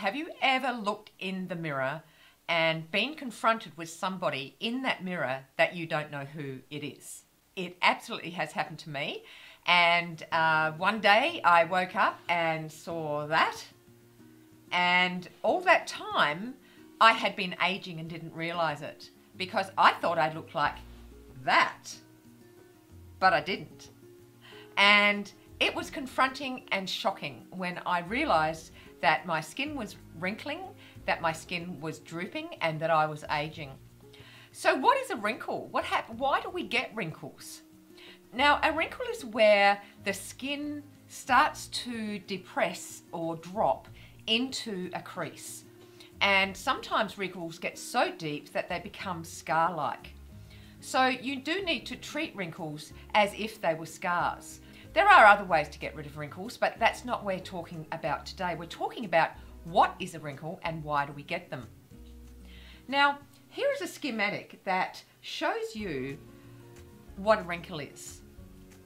have you ever looked in the mirror and been confronted with somebody in that mirror that you don't know who it is? It absolutely has happened to me. And one day I woke up and saw that. And all that time I had been aging and didn't realize it, because I thought I looked like that, but I didn't. And it was confronting and shocking when I realized that my skin was wrinkling, that my skin was drooping, and that I was aging. So what is a wrinkle? Why do we get wrinkles? Now, a wrinkle is where the skin starts to depress or drop into a crease. And sometimes wrinkles get so deep that they become scar-like. So you do need to treat wrinkles as if they were scars. There are other ways to get rid of wrinkles, but that's not what we're talking about today. We're talking about what is a wrinkle and why do we get them. Now, here is a schematic that shows you what a wrinkle is.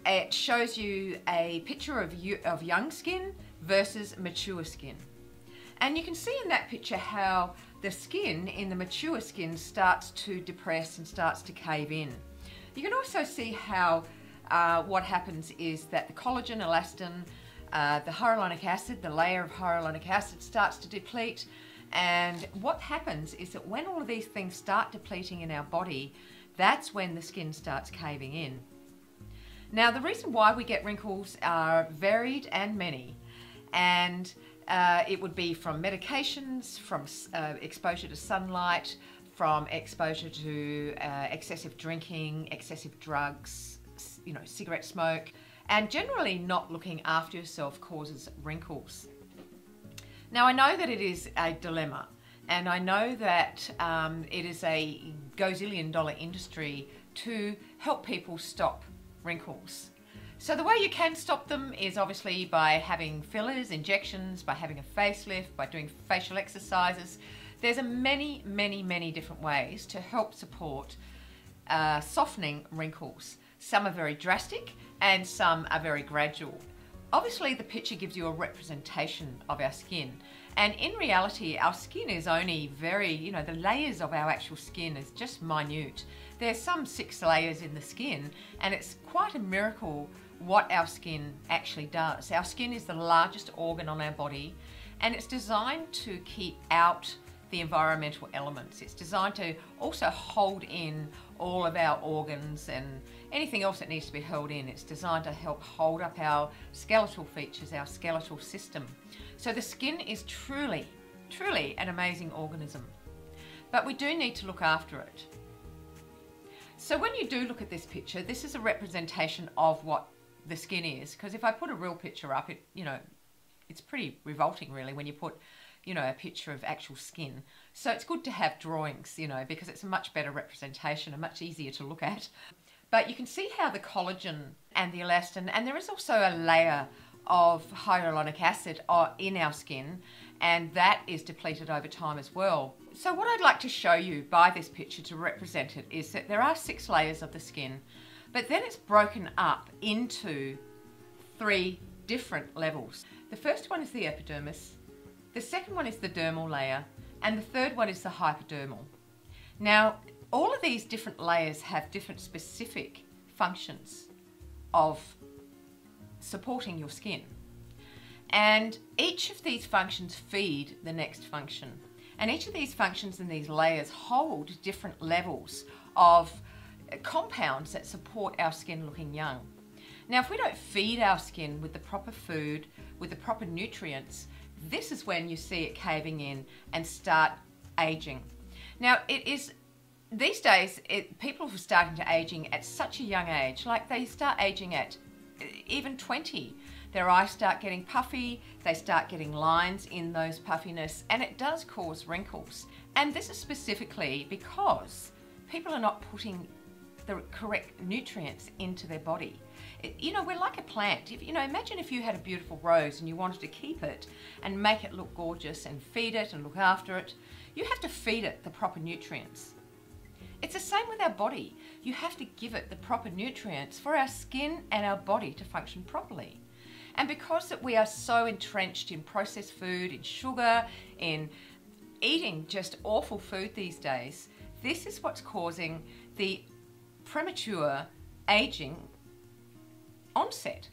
It shows you a picture of young skin versus mature skin. And you can see in that picture how the skin in the mature skin starts to depress and starts to cave in. You can also see how what happens is that the collagen, elastin, the hyaluronic acid, the layer of hyaluronic acid starts to deplete. And what happens is that when all of these things start depleting in our body, that's when the skin starts caving in. Now, the reason why we get wrinkles are varied and many. And it would be from medications, from exposure to sunlight, from exposure to excessive drinking, excessive drugs, cigarette smoke, and generally not looking after yourself causes wrinkles. Now, I know that it is a dilemma, and I know that it is a gazillion-dollar industry to help people stop wrinkles. So the way you can stop them is obviously by having fillers, injections, by having a facelift, by doing facial exercises. There's many, many, many different ways to help support softening wrinkles. Some are very drastic and some are very gradual. Obviously, the picture gives you a representation of our skin. And in reality, our skin is only very, the layers of our actual skin is just minute. There's some 6 layers in the skin, and it's quite a miracle what our skin actually does. Our skin is the largest organ on our body, and it's designed to keep out the environmental elements. It's designed to also hold in all of our organs and anything else that needs to be held in. It's designed to help hold up our skeletal features, our skeletal system. So the skin is truly, truly an amazing organism. But we do need to look after it. So when you do look at this picture, this is a representation of what the skin is. Because if I put a real picture up, it's pretty revolting really when you put a picture of actual skin. So it's good to have drawings, because it's a much better representation and much easier to look at. But you can see how the collagen and the elastin, and there is also a layer of hyaluronic acid in our skin, and that is depleted over time as well. So what I'd like to show you by this picture to represent it is that there are 6 layers of the skin, but then it's broken up into 3 different levels. The first one is the epidermis, the second one is the dermal layer, and the third one is the hypodermal. Now, all of these different layers have different specific functions of supporting your skin. And each of these functions feed the next function. And each of these functions and these layers hold different levels of compounds that support our skin looking young. Now, if we don't feed our skin with the proper food, with the proper nutrients, this is when you see it caving in and start aging. Now, these days, people are starting to aging at such a young age, like they start aging at even 20. Their eyes start getting puffy, they start getting lines in those puffiness, and it does cause wrinkles. And this is specifically because people are not putting the correct nutrients into their body. We're like a plant. Imagine if you had a beautiful rose and you wanted to keep it and make it look gorgeous and feed it and look after it. You have to feed it the proper nutrients. It's the same with our body. You have to give it the proper nutrients for our skin and our body to function properly. And because that we are so entrenched in processed food, in sugar, in eating just awful food these days, this is what's causing the premature aging onset.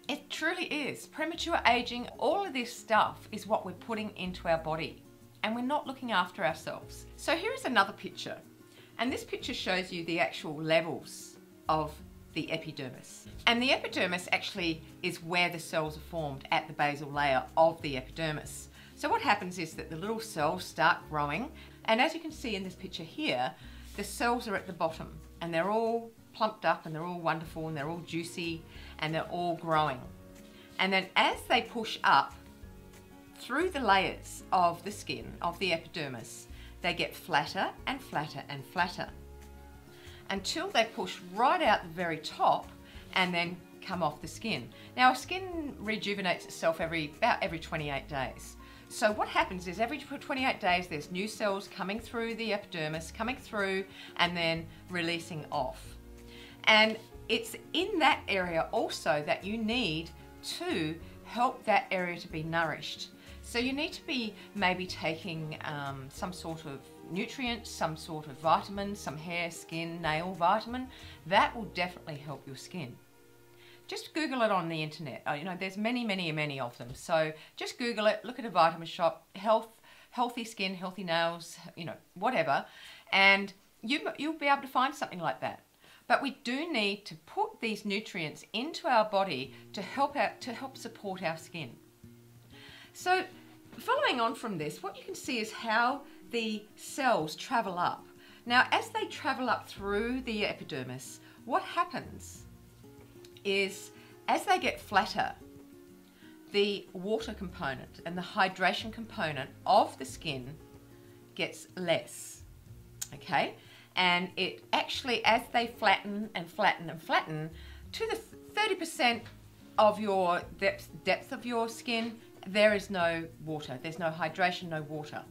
It truly is. Premature aging, all of this stuff is what we're putting into our body, and we're not looking after ourselves. So here is another picture, and this picture shows you the actual levels of the epidermis. And the epidermis actually is where the cells are formed, at the basal layer of the epidermis. So what happens is that the little cells start growing, and as you can see in this picture here, the cells are at the bottom, and they're all plumped up, and they're all wonderful, and they're all juicy, and they're all growing. And then as they push up through the layers of the skin, of the epidermis, they get flatter and flatter and flatter, until they push right out the very top and then come off the skin. Now, our skin rejuvenates itself about every 28 days. So what happens is every 28 days there's new cells coming through the epidermis, coming through and then releasing off. And it's in that area also that you need to help that area to be nourished. So you need to be maybe taking some sort of nutrients, some sort of vitamin, some hair, skin, nail vitamin. That will definitely help your skin. Just Google it on the internet. You know, there's many of them. So just Google it, look at a vitamin shop, healthy skin, healthy nails, you know, whatever, and you'll be able to find something like that. But we do need to put these nutrients into our body to help support our skin. So following on from this, what you can see is how the cells travel up. Now, as they travel up through the epidermis, what happens is as they get flatter, the water component and the hydration component of the skin gets less, okay? And it actually, as they flatten and flatten and flatten, to the 30% of your depth of your skin, there is no water. There's no hydration, no water.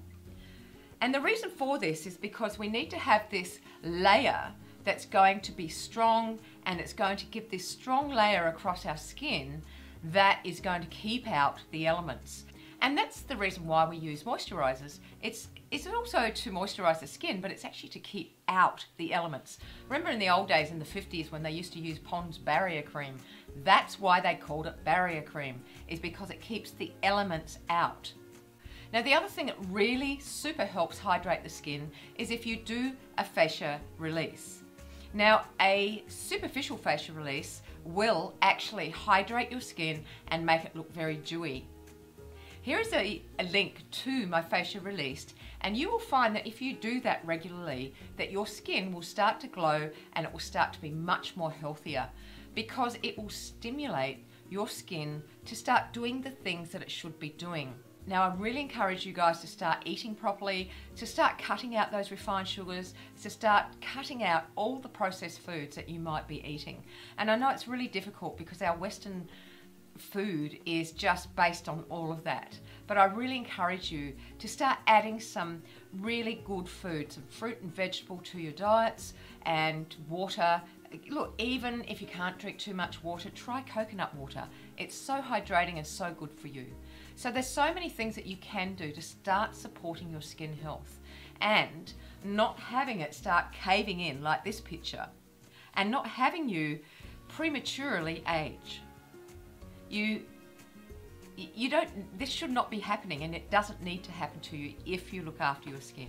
And the reason for this is because we need to have this layer that's going to be strong, and it's going to give this strong layer across our skin that is going to keep out the elements. And that's the reason why we use moisturizers. It's also to moisturize the skin, but it's actually to keep out the elements. Remember in the old days, in the 50s, when they used to use Pond's barrier cream, that's why they called it barrier cream, is because it keeps the elements out. Now, the other thing that really super helps hydrate the skin is if you do a fascia release. Now, a superficial fascia release will actually hydrate your skin and make it look very dewy. Here is a link to my fascia released, and you will find that if you do that regularly, that your skin will start to glow and it will start to be much more healthier, because it will stimulate your skin to start doing the things that it should be doing. Now, I really encourage you guys to start eating properly, to start cutting out those refined sugars, to start cutting out all the processed foods that you might be eating. And I know it's really difficult because our Western food is just based on all of that. But I really encourage you to start adding some really good food, some fruit and vegetable to your diets, and water. Look, even if you can't drink too much water, try coconut water. It's so hydrating and so good for you. So there's so many things that you can do to start supporting your skin health and not having it start caving in like this picture, and not having you prematurely age. This should not be happening, and it doesn't need to happen to you if you look after your skin.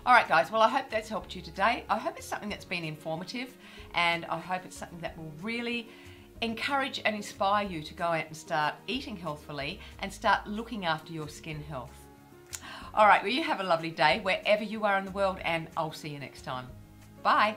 Alright guys, well, I hope that's helped you today. I hope it's something that's been informative, and I hope it's something that will really encourage and inspire you to go out and start eating healthfully and start looking after your skin health. Alright, well, you have a lovely day wherever you are in the world, and I'll see you next time. Bye.